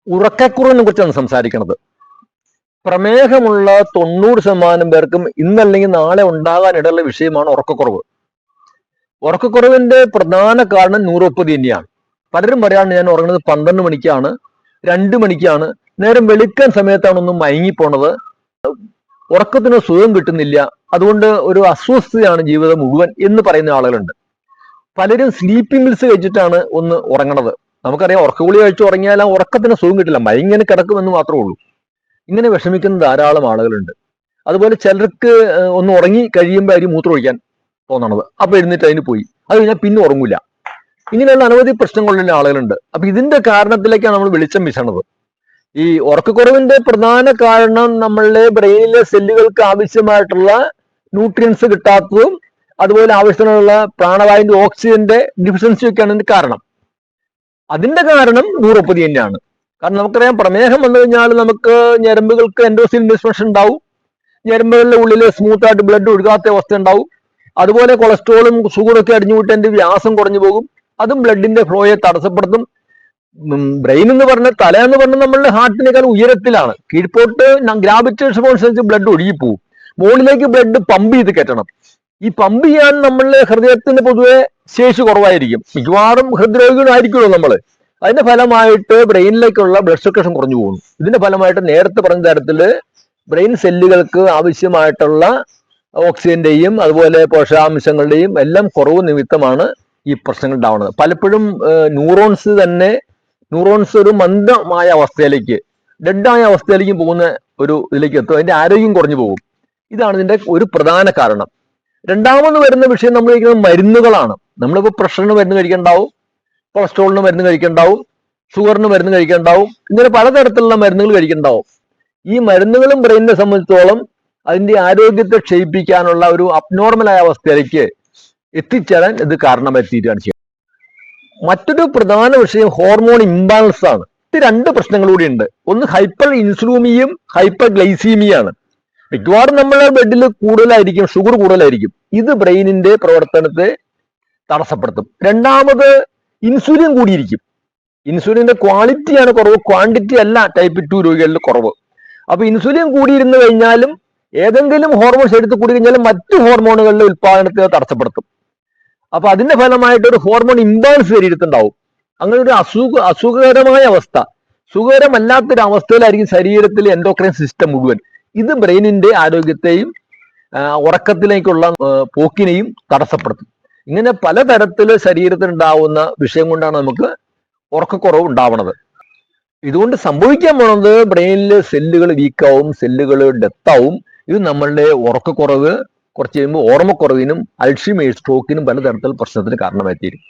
ഉറക്കക്കുറവിനെ കുറിച്ചാണ് സംസാരിക്കുന്നത്. പ്രമേഹമുള്ള 90% പേർക്കും ഇന്നല്ലെങ്കിൽ നാളെ ഉണ്ടാകാനിടയുള്ള വിഷയമാണ് ഉറക്കക്കുറവ്. ഉറക്കക്കുറവിന്റെ പ്രധാന കാരണം ന്യൂറോപ്പതി തന്നെയാണ്. പലരും പറയാണ് ഞാൻ ഉറങ്ങുന്നത് 12 മണിക്കാണ്, 2 മണിക്കാണ്, നേരം വെളുക്കാൻ സമയത്താണ് ഒന്ന് മയങ്ങിപ്പോണത്, ഉറക്കത്തിന് സുഖം കിട്ടുന്നില്ല, അതുകൊണ്ട് ഒരു അസ്വസ്ഥതയാണ് ജീവിതം മുഴുവൻ എന്ന് പറയുന്ന ആളുകളുണ്ട്. പലരും സ്ലീപ്പിംഗ് പിൽസ് കഴിച്ചിട്ടാണ് ഒന്ന് ഉറങ്ങണത്. നമുക്കറിയാം ഉറക്കഗുളി കഴിച്ച് ഉറങ്ങിയാൽ ആ ഉറക്കത്തിന് സുഖം കിട്ടില്ല, മയങ്ങനെ കിടക്കുമെന്ന് മാത്രമേ ഉള്ളൂ. ഇങ്ങനെ വിഷമിക്കുന്ന ധാരാളം ആളുകളുണ്ട്. അതുപോലെ ചിലർക്ക് ഒന്ന് ഉറങ്ങി കഴിയുമ്പോൾ ആയിരിക്കും മൂത്രം ഒഴിക്കാൻ തോന്നണത്, അപ്പൊ എഴുന്നേറ്റ് അതിന് പോയി, അത് കഴിഞ്ഞാൽ പിന്നെ ഉറങ്ങൂല. ഇങ്ങനെയുള്ള അനവധി പ്രശ്നങ്ങളുള്ള ആളുകളുണ്ട്. അപ്പൊ ഇതിന്റെ കാരണത്തിലേക്കാണ് നമ്മൾ വെളിച്ചം വീശണത്. ഈ ഉറക്കക്കുറവിന്റെ പ്രധാന കാരണം നമ്മളുടെ ബ്രെയിനിലെ സെല്ലുകൾക്ക് ആവശ്യമായിട്ടുള്ള ന്യൂട്രിയൻസ് കിട്ടാത്തതും അതുപോലെ ആവശ്യത്തിനുള്ള പ്രാണവായുവിന്റെ ഓക്സിജന്റെ ഡെഫിഷ്യൻസി ഒക്കെയാണ് ഇതിന്റെ കാരണം. അതിന്റെ കാരണം ന്യൂറോപ്പതി തന്നെയാണ്. കാരണം നമുക്കറിയാം പ്രമേഹം വന്നു കഴിഞ്ഞാൽ നമുക്ക് ഞരമ്പുകൾക്ക് എൻഡോസിൻ ഡിസ്ഫങ്ഷൻ ഉണ്ടാവും, ഞരമ്പുകളുടെ ഉള്ളിൽ സ്മൂത്ത് ആയിട്ട് ബ്ലഡ് ഒഴുകാത്ത അവസ്ഥ ഉണ്ടാവും. അതുപോലെ കൊളസ്ട്രോളും ഷുഗറും ഒക്കെ അടിഞ്ഞുകൂട്ടി അതിന്റെ വ്യാസം കുറഞ്ഞു പോകും, അതും ബ്ലഡിന്റെ ഫ്ലോയെ തടസ്സപ്പെടുത്തും. ബ്രെയിൻ എന്ന് പറഞ്ഞ തല എന്ന് പറഞ്ഞാൽ നമ്മളുടെ ഹാർട്ടിനേക്കാൾ ഉയരത്തിലാണ്, കീഴ്പോട്ട് ഗ്രാവിറ്റേഷൻ ഫോഴ്സ് അനുസരിച്ച് ബ്ലഡ് ഒഴുകിപ്പോവും, മുകളിലേക്ക് ബ്ലഡ് പമ്പ് ചെയ്ത് കയറ്റണം. ഈ പമ്പ് ചെയ്യാൻ നമ്മളുടെ ഹൃദയത്തിന് പൊതുവെ ശേഷി കുറവായിരിക്കും, മിക്കവാറും ഹൃദ്രോഗികളായിരിക്കുമല്ലോ നമ്മള്. അതിന്റെ ഫലമായിട്ട് ബ്രെയിനിലേക്കുള്ള ബ്ലഡ് സർക്കുലേഷൻ കുറഞ്ഞു പോകുന്നു. ഇതിന്റെ ഫലമായിട്ട് നേരത്തെ പറഞ്ഞ തരത്തില് ബ്രെയിൻ സെല്ലുകൾക്ക് ആവശ്യമായിട്ടുള്ള ഓക്സിജന്റെയും അതുപോലെ പോഷകാംശങ്ങളുടെയും എല്ലാം കുറവ് നിമിത്തമാണ് ഈ പ്രശ്നങ്ങൾ ഉണ്ടാവുന്നത്. പലപ്പോഴും ന്യൂറോൺസ് ഒരു മന്ദമായ അവസ്ഥയിലേക്ക്, ഡെഡായ അവസ്ഥയിലേക്ക് പോകുന്ന ഒരു ഇതിലേക്ക് എത്തും, അതിന്റെ ആരോഗ്യം കുറഞ്ഞു പോകും. ഇതാണ് ഇതിന്റെ ഒരു പ്രധാന കാരണം. രണ്ടാമത് വരുന്ന വിഷയം നമ്മൾ കഴിക്കുന്നത് മരുന്നുകളാണ്. നമ്മളിപ്പോൾ പ്രഷറിന് മരുന്ന് കഴിക്കണ്ടാവും, കൊളസ്ട്രോളിന് മരുന്ന് കഴിക്കണ്ടാവും, ഷുഗറിന് മരുന്ന് കഴിക്കണ്ടാവും, ഇങ്ങനെ പലതരത്തിലുള്ള മരുന്നുകൾ കഴിക്കണ്ടാവും. ഈ മരുന്നുകളും ബ്രെയിനിനെ സംബന്ധിച്ചോളം അതിന്റെ ആരോഗ്യത്തെ ക്ഷയിപ്പിക്കാനുള്ള ഒരു അബ്നോർമലായ അവസ്ഥയിലേക്ക് എത്തിച്ചേരാൻ ഇത് കാരണമെത്തിയിട്ടാണ് ചെയ്യുന്നത്. മറ്റൊരു പ്രധാന വിഷയം ഹോർമോൺ ഇംബാലൻസ് ആണ്. ഇത് രണ്ട് പ്രശ്നങ്ങൾ കൂടി ഉണ്ട്. ഒന്ന് ഹൈപ്പർ ഇൻസുലിമിയും ഹൈപ്പർ ഗ്ലൈസീമിയാണ്. മിക്കവാറും നമ്മളെ ബ്ലഡിൽ കൂടുതലായിരിക്കും, ഷുഗർ കൂടുതലായിരിക്കും. ഇത് ബ്രെയിനിന്റെ പ്രവർത്തനത്തെ തടസ്സപ്പെടുത്തും. രണ്ടാമത് ഇൻസുലിൻ കൂടിയിരിക്കും. ഇൻസുലിന്റെ ക്വാളിറ്റിയാണ് കുറവ്, ക്വാണ്ടിറ്റി അല്ല ടൈപ്പ് 2 രോഗികളിൽ കുറവ്. അപ്പൊ ഇൻസുലിൻ കൂടിയിരുന്നു കഴിഞ്ഞാലും ഏതെങ്കിലും ഹോർമോൺസ് എടുത്ത് കൂടി കഴിഞ്ഞാലും മറ്റു ഹോർമോണുകളുടെ ഉത്പാദനത്തെ തടസ്സപ്പെടുത്തും. അപ്പൊ അതിന്റെ ഫലമായിട്ട് ഒരു ഹോർമോൺ ഇംബാലൻസ് ശരീരത്തുണ്ടാവും. അങ്ങനെ ഒരു അസുഖകരമായ അവസ്ഥ, സുഖകരമല്ലാത്തൊരു അവസ്ഥയിലായിരിക്കും ശരീരത്തിലെ എൻഡോക്രൈൻ സിസ്റ്റം മുഴുവൻ. ഇത് ബ്രെയിനിന്റെ ആരോഗ്യത്തെയും ഉറക്കത്തിലേക്കുള്ള പോക്കിനെയും തടസ്സപ്പെടുത്തും. ഇങ്ങനെ പലതരത്തില് ശരീരത്തിനുണ്ടാവുന്ന വിഷയം കൊണ്ടാണ് നമുക്ക് ഉറക്കക്കുറവ് ഉണ്ടാവുന്നത്. ഇതുകൊണ്ട് സംഭവിക്കാൻ പോണത് ബ്രെയിനിലെ സെല്ലുകൾ വീക്കാവും, സെല്ലുകൾ ഡെത്താവും. ഇത് നമ്മളുടെ ഉറക്കക്കുറവ്, കുറച്ച് കഴിയുമ്പോൾ ഓർമ്മക്കുറവിനും അൾഷിമേഴ്സ് സ്ട്രോക്കിനും പലതരത്തിൽ പ്രശ്നത്തിന് കാരണമായിത്തീരും.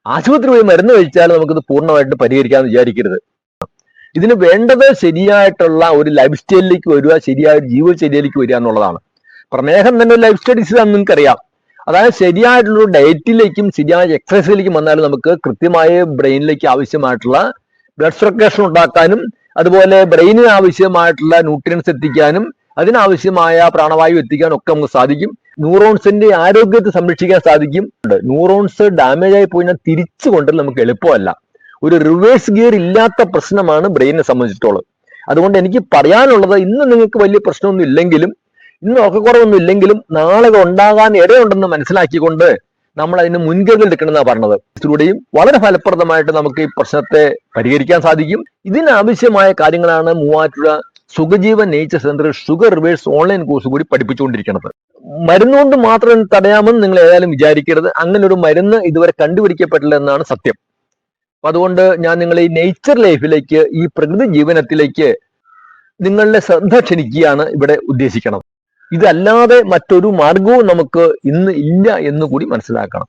ആശുപത്രി പോയി മരുന്ന് കഴിച്ചാൽ നമുക്കിത് പൂർണ്ണമായിട്ട് പരിഹരിക്കാമെന്ന് വിചാരിക്കരുത്. ഇതിന് വേണ്ടത് ശരിയായിട്ടുള്ള ഒരു ലൈഫ് സ്റ്റൈലിലേക്ക് വരിക, ശരിയായ ജീവിതചര്യയിലേക്ക് വരിക എന്നുള്ളതാണ്. പ്രമേഹം തന്നെ ഒരു ലൈഫ് സ്റ്റൈൽ ഡിസീസാണെന്ന് നിങ്ങൾക്കറിയാം. അതായത് ശരിയായിട്ടുള്ള ഡയറ്റിലേക്കും ശരിയായ എക്സസൈസിലേക്കും വന്നാൽ നമുക്ക് കൃത്യമായ ബ്രെയിനിലേക്ക് ആവശ്യമായിട്ടുള്ള ബ്ലഡ് സർക്കുലേഷൻ ഉണ്ടാക്കാനും അതുപോലെ ബ്രെയിനിന് ആവശ്യമായിട്ടുള്ള ന്യൂട്രിയൻസ് എത്തിക്കാനും അതിനാവശ്യമായ പ്രാണവായു എത്തിക്കാനും ഒക്കെ നമുക്ക് സാധിക്കും. ന്യൂറോൺസിന്റെ ആരോഗ്യത്തെ സംരക്ഷിക്കാൻ സാധിക്കും. ന്യൂറോൺസ് ഡാമേജ് ആയി പോയി തിരിച്ചു കൊണ്ടുവരൽ നമുക്ക് എളുപ്പമല്ല. ഒരു റിവേഴ്സ് ഗിയർ ഇല്ലാത്ത പ്രശ്നമാണ് ബ്രെയിനിനെ സംബന്ധിച്ചിട്ടുള്ളത്. അതുകൊണ്ട് എനിക്ക് പറയാനുള്ളത്, ഇന്ന് നിങ്ങൾക്ക് വലിയ പ്രശ്നമൊന്നും ഇല്ലെങ്കിലും, ഇന്ന് ഉറക്കക്കുറവൊന്നും ഇല്ലെങ്കിലും നാളെ ഉണ്ടാകാൻ ഇടയുണ്ടെന്ന് മനസ്സിലാക്കിക്കൊണ്ട് നമ്മൾ അതിന് മുൻകരുതൽ എടുക്കണമെന്നാണ് പറഞ്ഞത്. ഇതിലൂടെയും വളരെ ഫലപ്രദമായിട്ട് നമുക്ക് ഈ പ്രശ്നത്തെ പരിഹരിക്കാൻ സാധിക്കും. ഇതിനാവശ്യമായ കാര്യങ്ങളാണ് മൂവാറ്റുപുഴ സുഖജീവൻ നേച്ചർ സെന്ററിൽ ഷുഗർ റിവേഴ്സ് ഓൺലൈൻ കോഴ്സ് കൂടി പഠിപ്പിച്ചുകൊണ്ടിരിക്കുന്നത്. മരുന്നുകൊണ്ട് മാത്രം തടയാമെന്ന് നിങ്ങൾ ഏതായാലും വിചാരിക്കരുത്. അങ്ങനെ ഒരു മരുന്ന് ഇതുവരെ കണ്ടുപിടിക്കപ്പെട്ടില്ല എന്നാണ് സത്യം. അപ്പൊ അതുകൊണ്ട് ഞാൻ നിങ്ങളെ ഈ നേച്ചർ ലൈഫിലേക്ക്, ഈ പ്രകൃതി ജീവനത്തിലേക്ക് നിങ്ങളുടെ ശ്രദ്ധ ക്ഷണിക്കുകയാണ് ഇവിടെ ഉദ്ദേശിക്കുന്നത്. ഇതല്ലാതെ മറ്റൊരു മാർഗവും നമുക്ക് ഇന്ന് ഇല്ല എന്ന് കൂടി മനസ്സിലാക്കണം.